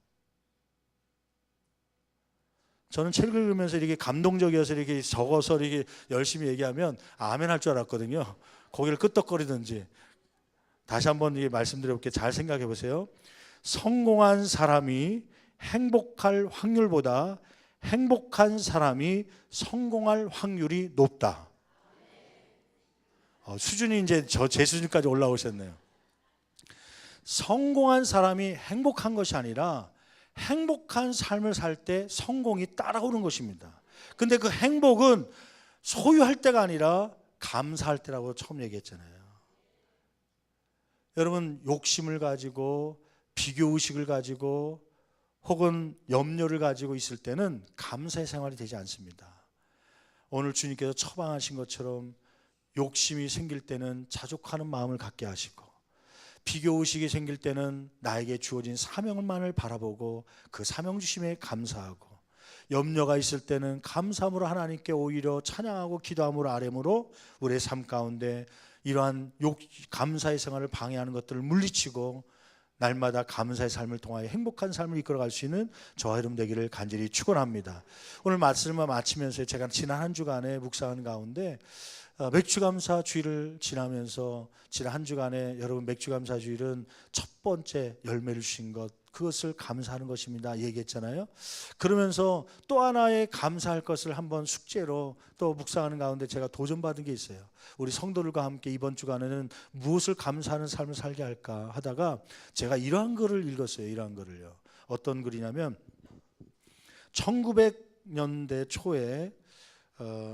저는 책을 읽으면서 이렇게 감동적이어서 이렇게 적어서 이렇게 열심히 얘기하면 아멘 할 줄 알았거든요. 고개를 끄덕거리든지. 다시 한번 말씀드려볼게요. 잘 생각해 보세요. 성공한 사람이 행복할 확률보다 행복한 사람이 성공할 확률이 높다. 수준이 이제 제 수준까지 올라오셨네요. 성공한 사람이 행복한 것이 아니라 행복한 삶을 살 때 성공이 따라오는 것입니다. 근데 그 행복은 소유할 때가 아니라 감사할 때라고 처음 얘기했잖아요. 여러분, 욕심을 가지고 비교의식을 가지고 혹은 염려를 가지고 있을 때는 감사의 생활이 되지 않습니다. 오늘 주님께서 처방하신 것처럼 욕심이 생길 때는 자족하는 마음을 갖게 하시고, 비교의식이 생길 때는 나에게 주어진 사명만을 바라보고 그 사명 주심에 감사하고, 염려가 있을 때는 감사함으로 하나님께 오히려 찬양하고 기도함으로 아뢰므로 우리의 삶 가운데 이러한 감사의 생활을 방해하는 것들을 물리치고 날마다 감사의 삶을 통하여 행복한 삶을 이끌어갈 수 있는 저와 여러분 되기를 간절히 축원합니다. 오늘 말씀을 마치면서 제가 지난 한 주간에 묵상하는 가운데 맥주감사주일을 지나면서 지난 한 주간에 여러분 맥주감사주일은 첫 번째 열매를 주신 것, 그것을 감사하는 것입니다 얘기했잖아요. 그러면서 또 하나의 감사할 것을 한번 숙제로 또 묵상하는 가운데 제가 도전받은 게 있어요. 우리 성도들과 함께 이번 주간에는 무엇을 감사하는 삶을 살게 할까 하다가 제가 이러한 글을 읽었어요. 이러한 글을요. 어떤 글이냐면 1900년대 초에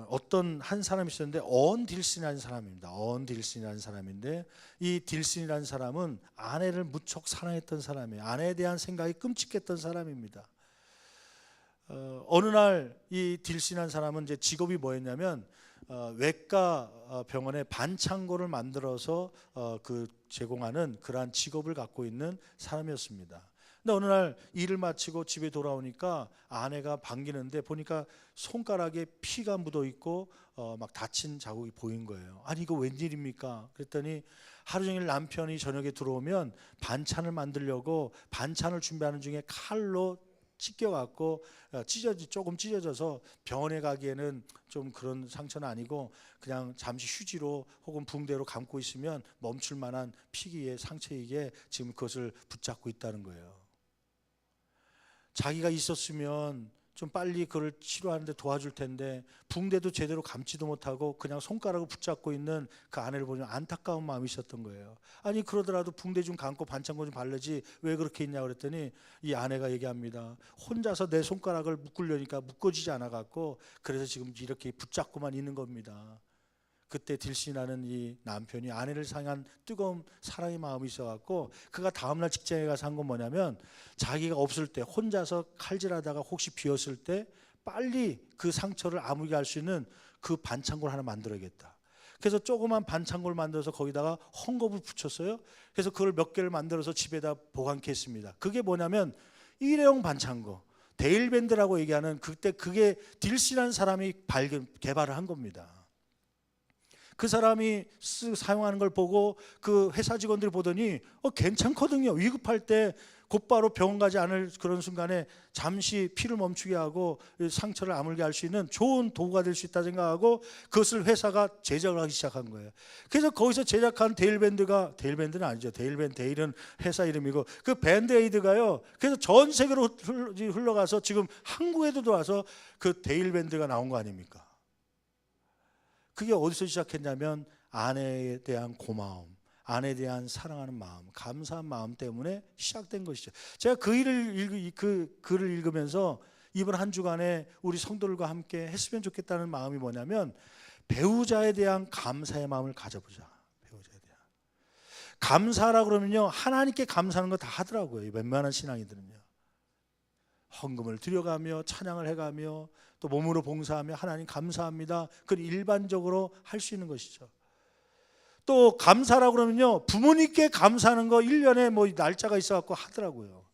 어떤 한 사람이 있었는데 언 딜슨이라는 사람입니다. 언 딜슨이라는 사람인데 이 딜슨이라는 사람은 아내를 무척 사랑했던 사람이에요. 아내에 대한 생각이 끔찍했던 사람입니다. 어느 날 이 딜슨이라는 사람은 이제 직업이 뭐였냐면 외과 병원에 반창고를 만들어서 제공하는 그러한 직업을 갖고 있는 사람이었습니다. 근데 어느 날 일을 마치고 집에 돌아오니까 아내가 반기는데 보니까 손가락에 피가 묻어 있고 막 다친 자국이 보인 거예요. 아니 이거 웬일입니까? 그랬더니 하루 종일 남편이 저녁에 들어오면 반찬을 만들려고 반찬을 준비하는 중에 칼로 찢겨갖고 조금 찢어져서 병원에 가기에는 좀 그런 상처는 아니고 그냥 잠시 휴지로 혹은 붕대로 감고 있으면 멈출 만한 피기에 상처이기에 지금 그것을 붙잡고 있다는 거예요. 자기가 있었으면 좀 빨리 그걸 치료하는데 도와줄 텐데 붕대도 제대로 감지도 못하고 그냥 손가락을 붙잡고 있는 그 아내를 보면 안타까운 마음이 있었던 거예요. 아니 그러더라도 붕대 좀 감고 반창고 좀 바르지 왜 그렇게 있냐 그랬더니 이 아내가 얘기합니다. 혼자서 내 손가락을 묶으려니까 묶어지지 않아 갖고 그래서 지금 이렇게 붙잡고만 있는 겁니다. 그때 들신하는 이 남편이 아내를 향한 뜨거운 사랑의 마음이 있어갖고 그가 다음날 직장에 가서 한 건 뭐냐면 자기가 없을 때 혼자서 칼질하다가 혹시 비었을 때 빨리 그 상처를 아물게 할 수 있는 그 반창고를 하나 만들어야겠다. 그래서 조그만 반창고를 만들어서 거기다가 헝겊을 붙였어요. 그래서 그걸 몇 개를 만들어서 집에다 보관케 했습니다. 그게 뭐냐면 일회용 반창고, 데일밴드라고 얘기하는, 그때 그게 딜시라는 사람이 개발을 한 겁니다. 그 사람이 사용하는 걸 보고 그 회사 직원들이 보더니 괜찮거든요. 위급할 때 곧바로 병원 가지 않을 그런 순간에 잠시 피를 멈추게 하고 상처를 아물게 할 수 있는 좋은 도구가 될 수 있다 생각하고 그것을 회사가 제작을 하기 시작한 거예요. 그래서 거기서 제작한 데일밴드는 아니죠. 데일은 회사 이름이고 그 밴드에이드가요. 그래서 전 세계로 흘러가서 지금 한국에도 들어와서 그 데일밴드가 나온 거 아닙니까? 그게 어디서 시작했냐면 아내에 대한 고마움, 아내에 대한 사랑하는 마음, 감사한 마음 때문에 시작된 것이죠. 제가 그 글을 읽으면서 이번 한 주간에 우리 성도들과 함께 했으면 좋겠다는 마음이 뭐냐면 배우자에 대한 감사의 마음을 가져보자. 배우자에 대한 감사라 그러면요, 하나님께 감사하는 거 다 하더라고요. 웬만한 신앙이들은요. 헌금을 드려가며 찬양을 해가며 또 몸으로 봉사하며 하나님 감사합니다. 그걸 일반적으로 할 수 있는 것이죠. 또 감사라고 그러면요, 부모님께 감사하는 거 1년에 뭐 날짜가 있어갖고 하더라고요.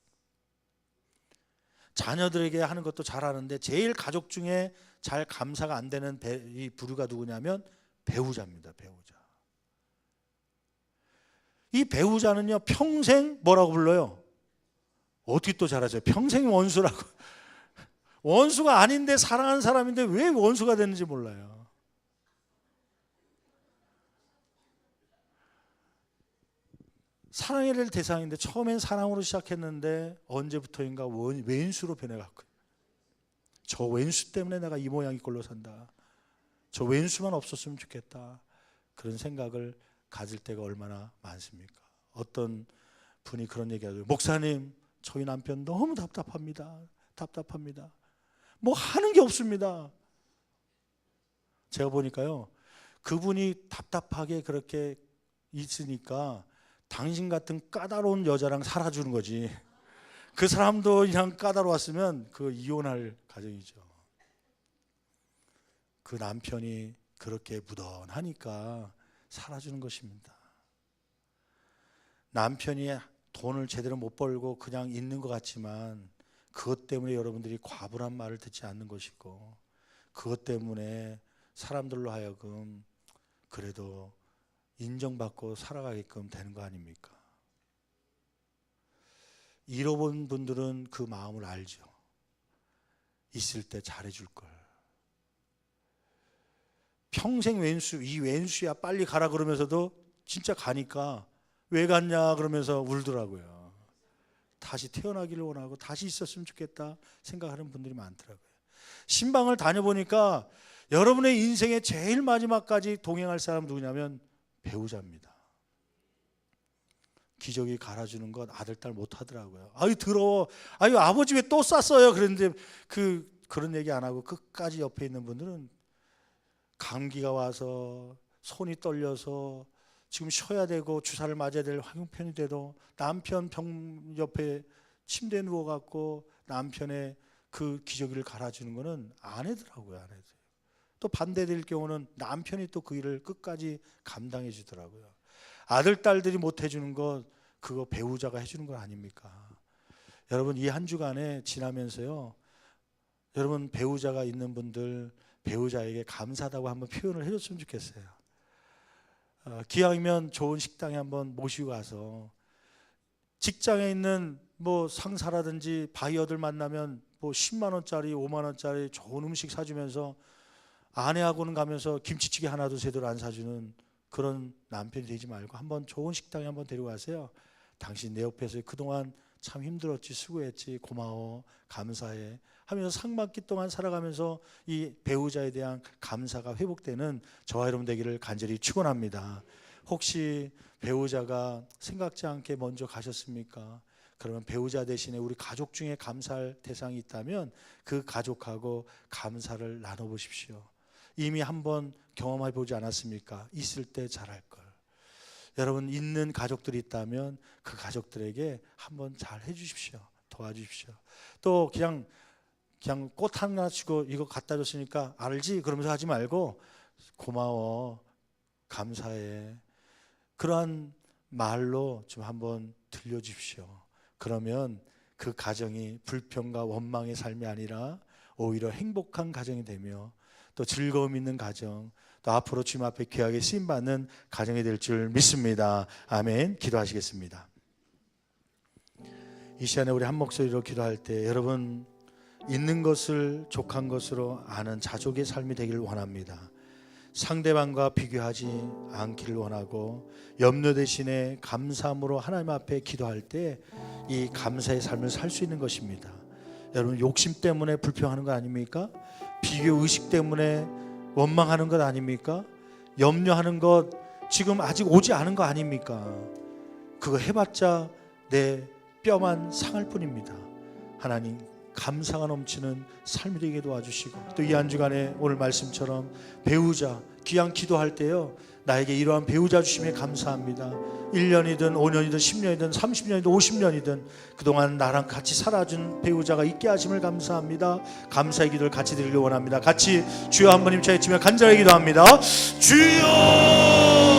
자녀들에게 하는 것도 잘하는데 제일 가족 중에 잘 감사가 안 되는 이 부류가 누구냐면 배우자입니다. 배우자. 이 배우자는요 평생 뭐라고 불러요? 어떻게 또 잘하죠? 평생 원수라고. 원수가 아닌데 사랑하는 사람인데 왜 원수가 됐는지 몰라요. 사랑해야 될 대상인데 처음엔 사랑으로 시작했는데 언제부터인가 왼수로 변해갔고요. 저 왼수 때문에 내가 이 모양 이 꼴로 산다. 저 왼수만 없었으면 좋겠다. 그런 생각을 가질 때가 얼마나 많습니까? 어떤 분이 그런 얘기하더라고요. 목사님, 저희 남편 너무 답답합니다. 뭐 하는 게 없습니다. 제가 보니까요, 그분이 답답하게 그렇게 있으니까 당신 같은 까다로운 여자랑 살아주는 거지. 그 사람도 그냥 까다로웠으면 그 이혼할 가정이죠. 그 남편이 그렇게 무던하니까 살아주는 것입니다. 남편이 돈을 제대로 못 벌고 그냥 있는 것 같지만 그것 때문에 여러분들이 과분한 말을 듣지 않는 것이고 그것 때문에 사람들로 하여금 그래도 인정받고 살아가게끔 되는 거 아닙니까? 잃어본 분들은 그 마음을 알죠. 있을 때 잘해줄 걸. 평생 왼수, 이 왼수야 빨리 가라 그러면서도 진짜 가니까 왜 갔냐 그러면서 울더라고요. 다시 태어나기를 원하고 다시 있었으면 좋겠다 생각하는 분들이 많더라고요. 신방을 다녀보니까 여러분의 인생의 제일 마지막까지 동행할 사람 누구냐면 배우자입니다. 기저귀 갈아주는 것 아들 딸 못하더라고요. 아유 더러워. 아유 아버지 왜 또 쌌어요? 그랬는데 그런 얘기 안 하고 끝까지 옆에 있는 분들은 감기가 와서 손이 떨려서 지금 쉬어야 되고 주사를 맞아야 될 형편이 돼도 남편 병 옆에 침대에 누워갖고 남편의 그 기저귀를 갈아주는 거는 아내더라고요. 아내들. 또 반대될 경우는 남편이 또 그 일을 끝까지 감당해 주더라고요. 아들 딸들이 못 해주는 것 그거 배우자가 해주는 거 아닙니까? 여러분 이 한 주간에 지나면서요, 여러분 배우자가 있는 분들 배우자에게 감사하다고 한번 표현을 해줬으면 좋겠어요. 기왕이면 좋은 식당에 한번 모시고 가서 직장에 있는 뭐 상사라든지 바이어들 만나면 뭐 10만 원짜리 5만 원짜리 좋은 음식 사주면서 아내하고는 가면서 김치찌개 하나도 제대로 안 사주는 그런 남편이 되지 말고 한번 좋은 식당에 한번 데리고 가세요. 당신 내 옆에서 그동안 참 힘들었지, 수고했지, 고마워, 감사해 하면서 상반기 동안 살아가면서 이 배우자에 대한 감사가 회복되는 저와 여러분 되기를 간절히 축원합니다. 혹시 배우자가 생각지 않게 먼저 가셨습니까? 그러면 배우자 대신에 우리 가족 중에 감사할 대상이 있다면 그 가족하고 감사를 나눠보십시오. 이미 한번 경험해 보지 않았습니까? 있을 때 잘할 걸. 여러분 있는 가족들이 있다면 그 가족들에게 한번 잘 해주십시오. 도와주십시오. 또 그냥 꽃 하나 주고 이거 갖다 줬으니까 알지? 그러면서 하지 말고 고마워, 감사해, 그러한 말로 좀 한번 들려주십시오. 그러면 그 가정이 불평과 원망의 삶이 아니라 오히려 행복한 가정이 되며 또 즐거움 있는 가정, 또 앞으로 주님 앞에 귀하게 쓰임받는 가정이 될 줄 믿습니다. 아멘. 기도하시겠습니다. 이 시간에 우리 한 목소리로 기도할 때 여러분 있는 것을 족한 것으로 아는 자족의 삶이 되기를 원합니다. 상대방과 비교하지 않기를 원하고 염려 대신에 감사함으로 하나님 앞에 기도할 때 이 감사의 삶을 살 수 있는 것입니다. 여러분 욕심 때문에 불평하는 거 아닙니까? 비교 의식 때문에 원망하는 것 아닙니까? 염려하는 것 지금 아직 오지 않은 거 아닙니까? 그거 해봤자 내 뼈만 상할 뿐입니다. 하나님 감사가 넘치는 삶이 되게 도와주시고 또 이 한 주간에 오늘 말씀처럼 배우자 귀한 기도할 때요 나에게 이러한 배우자 주심에 감사합니다. 1년이든 5년이든 10년이든 30년이든 50년이든 그동안 나랑 같이 살아준 배우자가 있게 하심을 감사합니다. 감사의 기도를 같이 드리려 원합니다. 같이 주여 한 번님 차에 치며 간절히 기도합니다. 주여